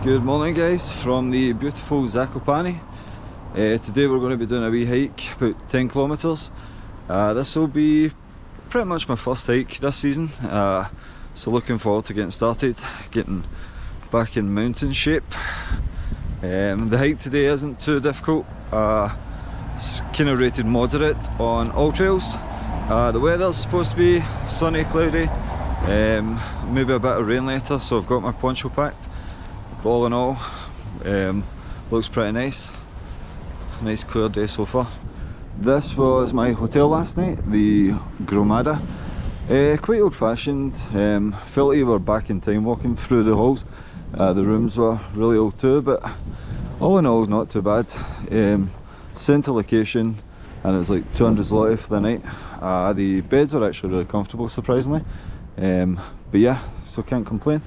Good morning guys from the beautiful Zakopane. Today we're going to be doing a wee hike, about 10 kilometres. This will be pretty much my first hike this season, so looking forward to getting started, getting back in mountain shape. The hike today isn't too difficult, it's kind of rated moderate on Alltrails. The weather's supposed to be sunny, cloudy, maybe a bit of rain later, so I've got my poncho packed. But all in all, looks pretty nice. Nice clear day so far. This was my hotel last night, the Gromada. Quite old fashioned, felt like you were back in time walking through the halls. The rooms were really old too, but all in all not too bad. Centre location, and it was like 200 zloty for the night. The beds are actually really comfortable, surprisingly. But yeah, so can't complain.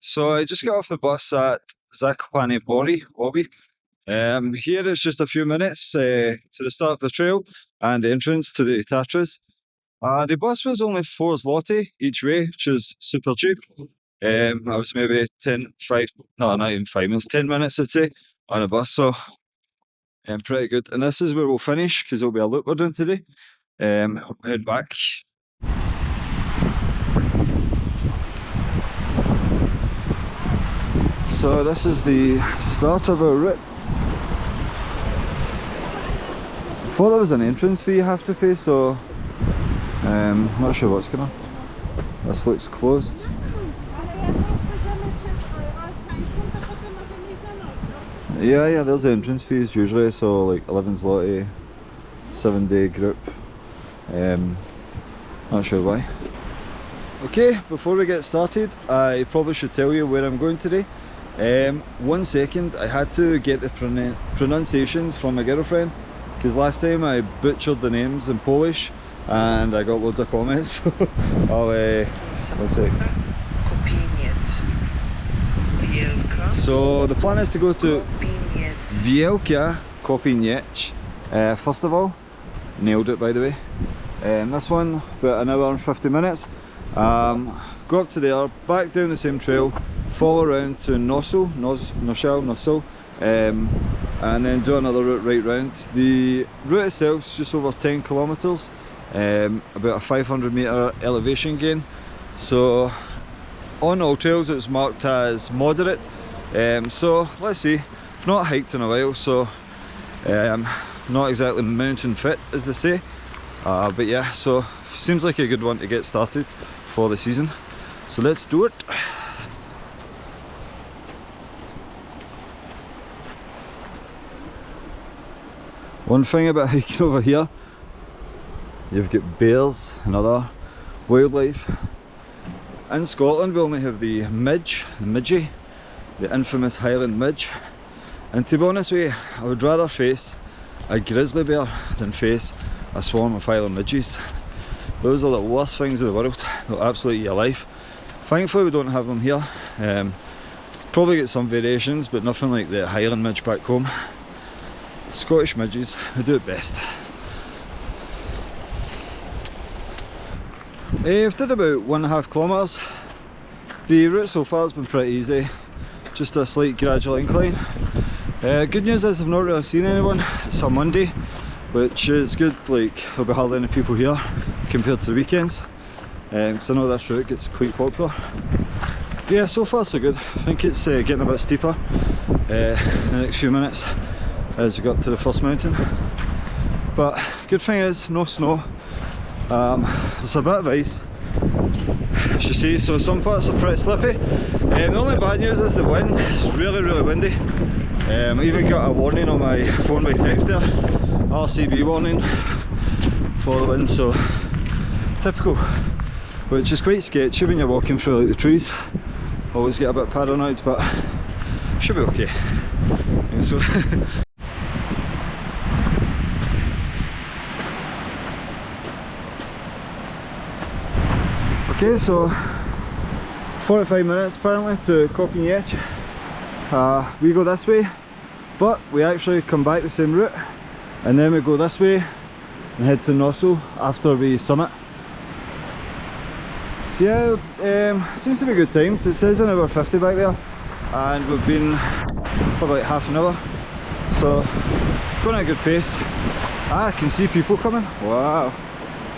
So I just got off the bus at Zakopane Lobby. Here is just a few minutes to the start of the trail and the entrance to the Tatras. The bus was only 4 zloty each way, which is super cheap. I was maybe 10 minutes I'd say on a bus, so pretty good. And this is where we'll finish, because there'll be a loop we're doing today. We'll head back. So this is the start of our route. I thought there was an entrance fee you have to pay, so not sure what's going on. This looks closed. Yeah, there's the entrance fees usually, so like 11 zloty, 7-day group. Not sure why. Okay, before we get started, I probably should tell you where I'm going today. 1 second, I had to get the pronunciations from my girlfriend, because last time I butchered the names in Polish and I got loads of comments. I'll one sec. Kopieniec. Wielka. So the plan is to go to Wielki Kopieniec first of all. Nailed it, by the way. This one about an hour and 50 minutes. Go up to there, back down the same trail, follow around to Nosal, and then do another route right round. The route itself is just over 10 kilometres, about a 500 metre elevation gain. So on Alltrails it was marked as moderate, so let's see. I've not hiked in a while, so not exactly mountain fit as they say, but yeah, so seems like a good one to get started for the season, so let's do it. One thing about hiking over here, you've got bears and other wildlife. In Scotland we only have the midgie, the infamous Highland midge, and to be honest with you, I would rather face a grizzly bear than face a swarm of Highland midges. Those are the worst things in the world, they'll absolutely eat your life. Thankfully we don't have them here. Probably get some variations, but nothing like the Highland midge back home. Scottish midges, we do it best. We've did about 1.5 kilometres. The route so far has been pretty easy, just a slight gradual incline. Good news is I've not really seen anyone. It's a Monday, which is good, like there'll be hardly any people here compared to the weekends, because I know this route gets quite popular. But yeah, so far so good. I think it's getting a bit steeper in the next few minutes as we got to the first mountain, but good thing is no snow. There's a bit of ice, as you see, so some parts are pretty slippy. The only bad news is the wind. It's really windy. I even got a warning on my phone by text there, RCB warning for the wind, so typical, which is quite sketchy when you're walking through like the trees. Always get a bit paranoid, but should be okay. And so okay, so 45 minutes apparently to Kopieniec. We go this way, but we actually come back the same route, and then we go this way and head to Nosal after we summit. So yeah, seems to be good times. It says an hour 50 back there, and we've been for about half an hour, so going at a good pace. I can see people coming. Wow.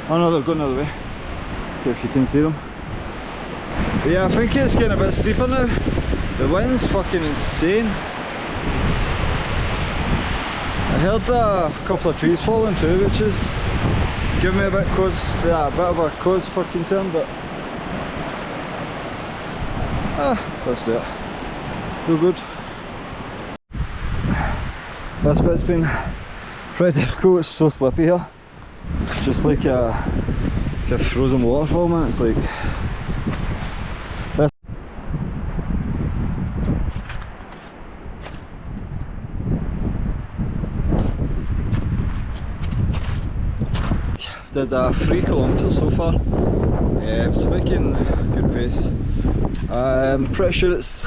Oh no, they're going the other way. Okay, if you can see them. But yeah, I think it's getting a bit steeper now. The wind's fucking insane. I heard a couple of trees falling too, which is giving me a bit of a cause for concern, but let's do it. Feel good. This bit's been pretty difficult. It's so slippy here. It's just like a frozen waterfall, man. It's like this. I've did 3 kilometres so far, so making good pace. I'm pretty sure that's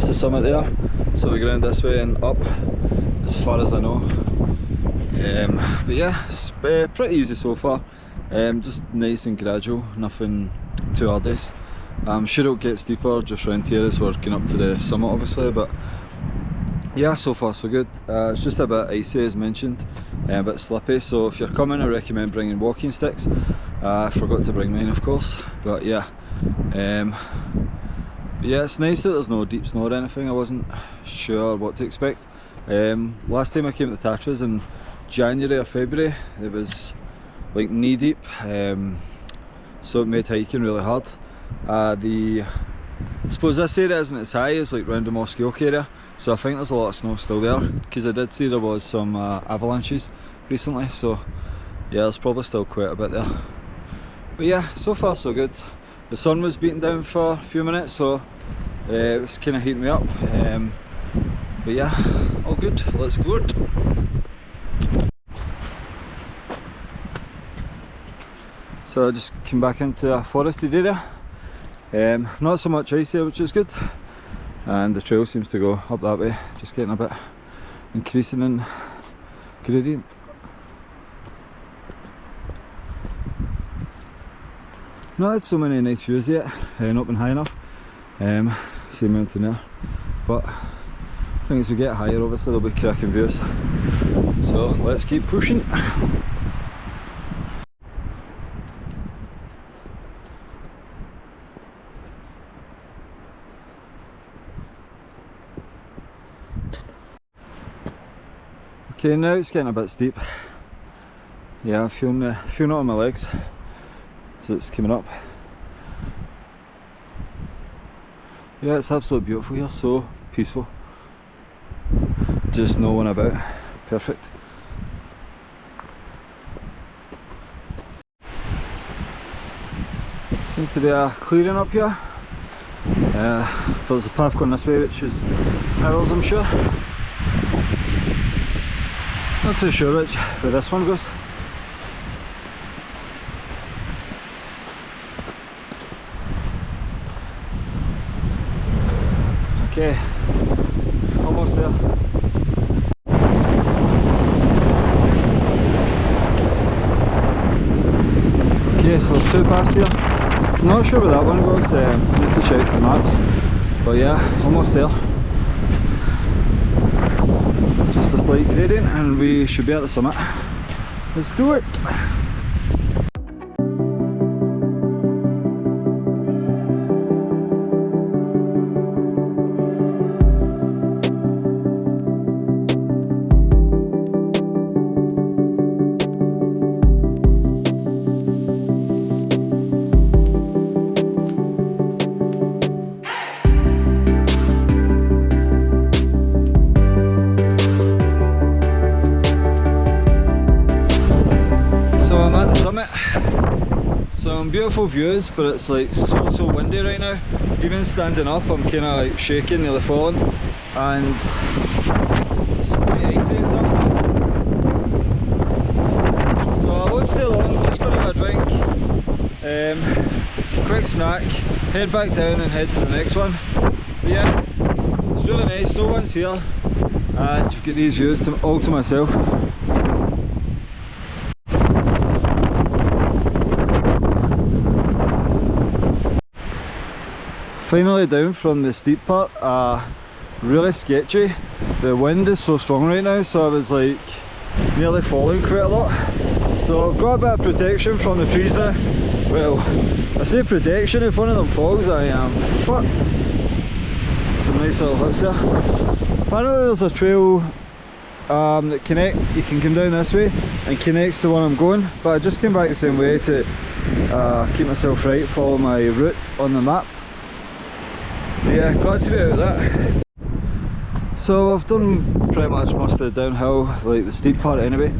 the summit there, so we're going this way and up as far as I know. But yeah, it's pretty easy so far, just nice and gradual, nothing too arduous. I'm sure it'll get steeper just round here as we're getting up to the summit obviously, but yeah, so far so good. It's just a bit icy as mentioned, a bit slippy, so if you're coming I recommend bringing walking sticks. I forgot to bring mine of course, but yeah. Yeah, it's nice that there's no deep snow or anything. I wasn't sure what to expect. Last time I came to Tatras in January or February, it was like knee deep, so it made hiking really hard. I suppose this area isn't as high as like round the Moskioke area, so I think there's a lot of snow still there, because I did see there was some avalanches recently, so yeah, there's probably still quite a bit there. But yeah, so far so good. The sun was beating down for a few minutes, so it was kind of heating me up. But yeah, all good. Let's go. So I just came back into a forested area. Not so much ice here, which is good. And the trail seems to go up that way, just getting a bit increasing in gradient. Not had so many nice views yet, not been high enough. Same mountain there, but I think as we get higher obviously there'll be cracking views. So let's keep pushing. Okay, now it's getting a bit steep. Yeah, I'm feeling it on my legs. So it's coming up. Yeah, it's absolutely beautiful here, so peaceful. Just no one about. Perfect. Seems to be a clearing up here. But there's a path going this way which is arrows, I'm sure. Not too sure where this one goes. Okay, almost there. Okay, so there's 2 paths here. Not sure where that one goes, need to check the maps. But yeah, almost there. Just a slight gradient and we should be at the summit. Let's do it! Some beautiful views, but it's like so windy right now. Even standing up I'm kind of like shaking, nearly falling, and it's quite icy and stuff. So I won't stay long, just gonna have a drink, quick snack, head back down and head to the next one. But yeah, it's really nice, no one's here, and you've got these views all to myself. finally down from the steep part. Really sketchy. The wind is so strong right now, so I was like nearly falling quite a lot. So I've got a bit of protection from the trees now. Well, I say protection, if one of them falls I am fucked. Some nice little huts there. Apparently there's a trail that you can come down this way and connects to one I'm going, but I just came back the same way to keep myself right, follow my route on the map. Yeah, glad to be out of that. So I've done pretty much most of the downhill, like the steep part anyway.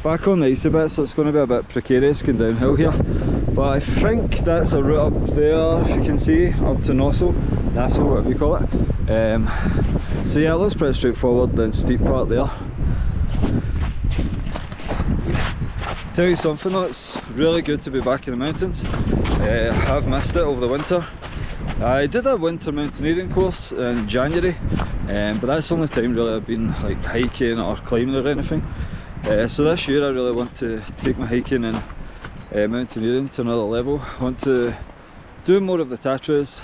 Back on the icy bit, so it's going to be a bit precarious going downhill here. But I think that's a route up there, if you can see, up to Nosal, whatever you call it. So yeah, it looks pretty straightforward, then steep part there. Tell you something though, it's really good to be back in the mountains. I have missed it over the winter. I did a winter mountaineering course in January, but that's the only time really I've been like hiking or climbing or anything. So this year I really want to take my hiking and mountaineering to another level. I want to do more of the Tatras,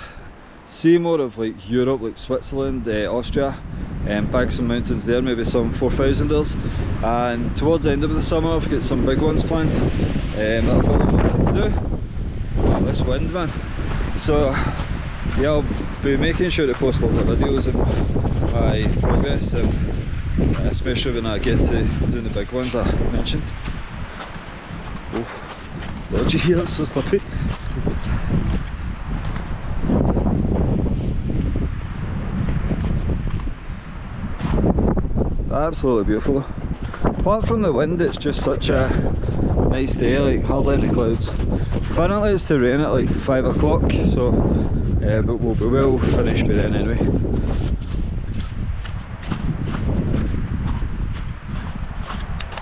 see more of like Europe, like Switzerland, Austria, and bag some mountains there, maybe some 4000ers. And towards the end of the summer I've got some big ones planned that I've always wanted to do. Oh, this wind, man. So yeah, I'll be making sure to post lots of videos of my progress, especially when I get to doing the big ones I mentioned. Oh, dodgy here, it's so slippy. Absolutely beautiful. Apart from the wind, it's just such a nice day, like hardly any clouds. Apparently it's to rain at like 5 o'clock, so but we'll be well finished by then anyway.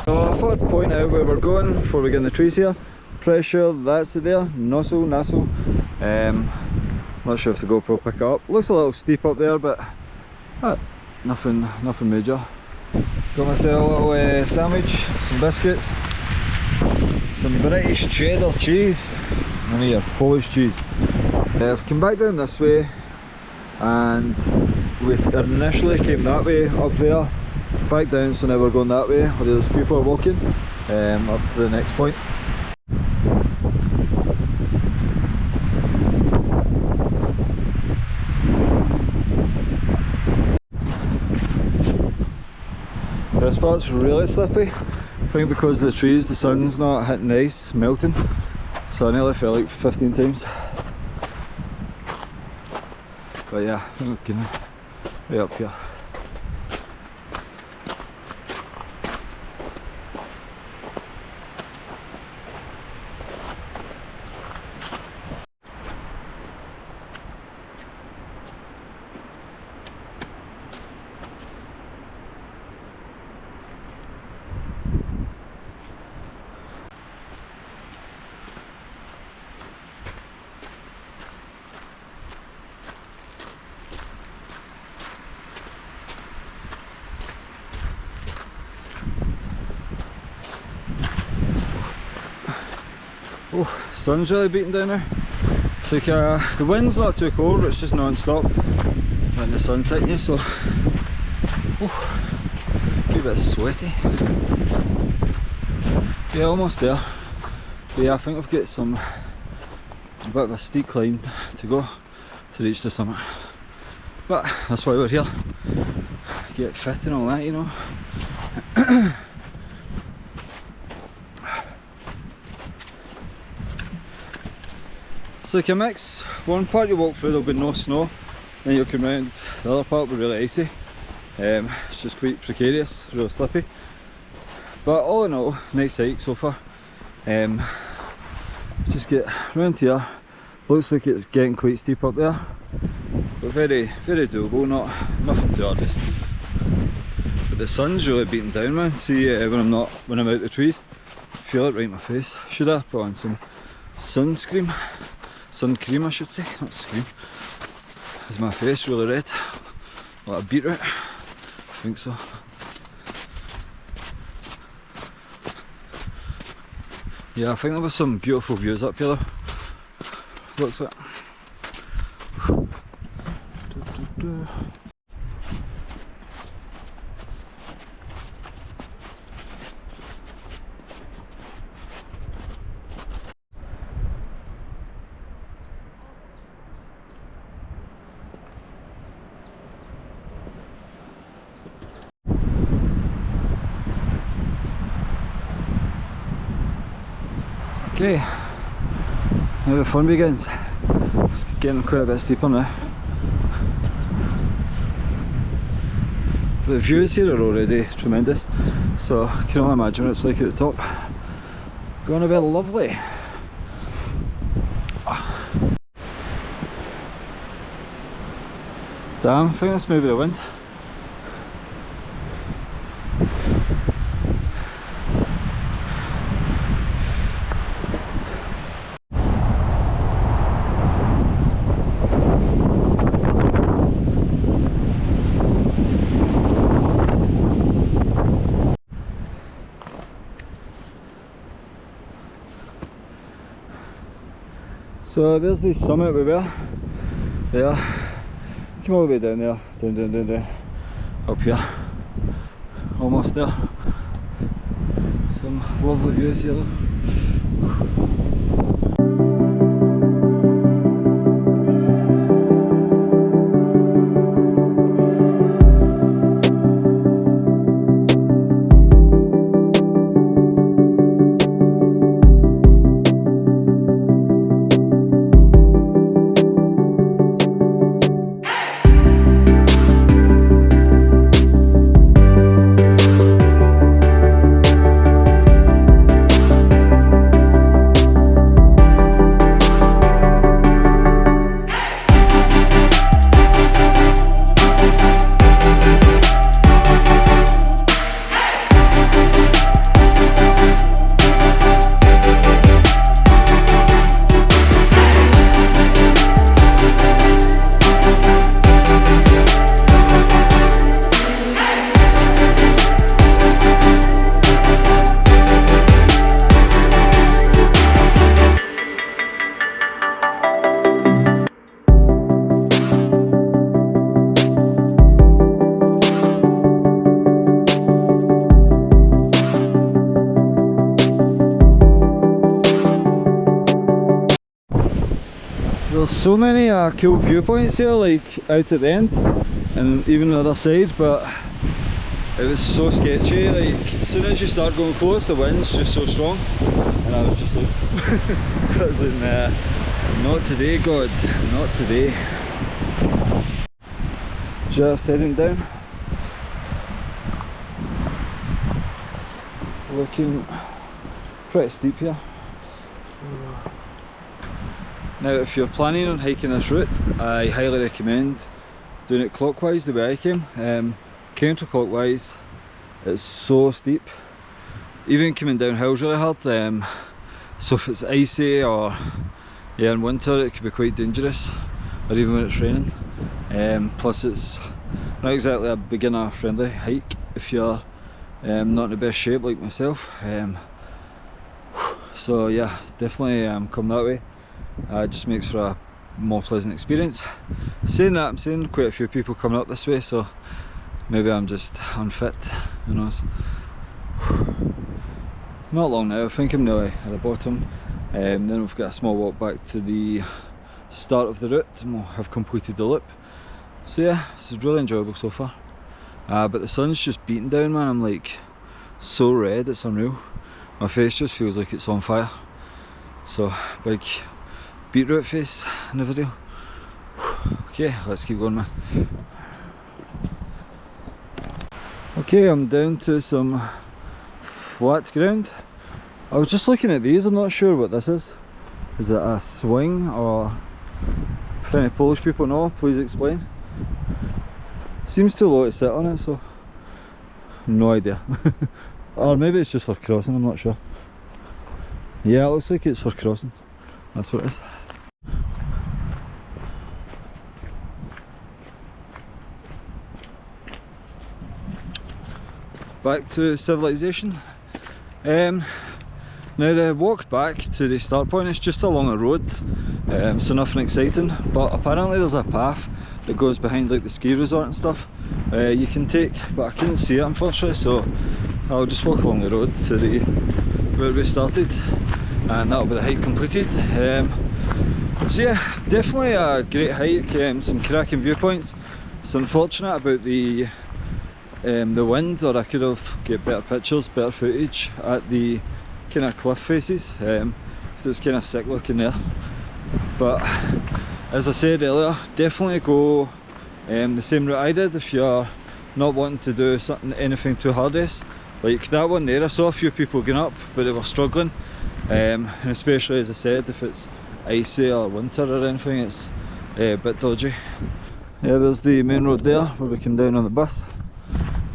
So I thought I'd point out where we're going before we get in the trees here. Pretty sure that's it there, Nosal. Not sure if the GoPro pick it up. Looks a little steep up there, but nothing major. Got myself a little sandwich, some biscuits, some British cheddar cheese, and here, Polish cheese. I've come back down this way, and we initially came that way up there, back down, so now we're going that way where those people are walking up to the next point. This part's really slippy. I think because of the trees, the sun's not hitting the ice, melting. So I nearly fell like 15 times. But yeah, I think we're getting way up here. Oh, sun's really beating down now. It's like the wind's not too cold, but it's just non-stop when the sun's hitting you, so a wee bit sweaty. Yeah, almost there. But yeah, I think we've got a bit of a steep climb to go to reach the summit. But that's why we're here. Get fit and all that, you know. It's like a mix. One part you walk through there'll be no snow, then you'll come round, the other part will be really icy. It's just quite precarious, really slippy. But all in all, nice hike so far. Just get round here, looks like it's getting quite steep up there. But very doable, nothing too arduous. But the sun's really beating down, man. See when I'm out the trees, I feel it right in my face. Should I put on some sunscreen? Sun cream, I should say, not scream. Is my face really red? Like a beetroot? I think so. Yeah, I think there was some beautiful views up here though. Looks like. Okay, now the fun begins. It's getting quite a bit steeper now. The views here are already tremendous, so I can only imagine what it's like at the top. Going to be lovely. Damn, I think that's maybe the wind. So there's the summit we were there. Come all the way down there, down, up here, almost there. Some lovely views here though. There's so many cool viewpoints here, like out at the end and even the other side, but it was so sketchy. Like as soon as you start going close, the wind's just so strong, and I was just like so I was like, nah, not today God, not today. Just heading down, looking pretty steep here. Now if you're planning on hiking this route, I highly recommend doing it clockwise the way I came. Counterclockwise, it's so steep. Even coming down hill's really hard, so if it's icy or in winter it can be quite dangerous, or even when it's raining. Plus it's not exactly a beginner friendly hike if you're not in the best shape like myself. So yeah, definitely come that way. It just makes for a more pleasant experience. Saying that, I'm seeing quite a few people coming up this way, so maybe I'm just unfit, who knows. Not long now, I think I'm nearly at the bottom. Then we've got a small walk back to the start of the route and we'll have completed the loop. So yeah, this is really enjoyable so far. But the sun's just beating down, man. I'm like so red, it's unreal. My face just feels like it's on fire. So big beetroot face in the video. Okay, let's keep going, man. Okay, I'm down to some flat ground. I was just looking at these, I'm not sure what this is. Is it a swing, or if any Polish people know, please explain. Seems too low to sit on it, so no idea. Or maybe it's just for crossing, I'm not sure. Yeah, it looks like it's for crossing. That's what it is. Back to civilization. Now the walk back to the start point is just along a road, so nothing exciting, but apparently there's a path that goes behind like the ski resort and stuff you can take, but I couldn't see it unfortunately, so I'll just walk along the road to the where we started, and that'll be the hike completed. So yeah, definitely a great hike, some cracking viewpoints. It's unfortunate about the wind, or I could have get better pictures, better footage at the kind of cliff faces, so it's kind of sick looking there. But as I said earlier, definitely go the same route I did if you're not wanting to do anything too hard-ish. Like that one there, I saw a few people going up but they were struggling, and especially as I said, if it's icy or winter or anything, it's a bit dodgy. Yeah, there's the main road there where we came down on the bus.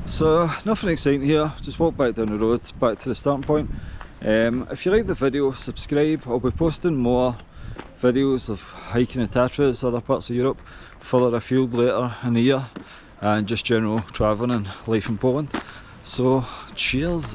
So nothing exciting here, just walk back down the road, back to the starting point. If you like the video, subscribe. I'll be posting more videos of hiking the Tatras, other parts of Europe, further afield later in the year, and just general travelling and life in Poland. So cheers!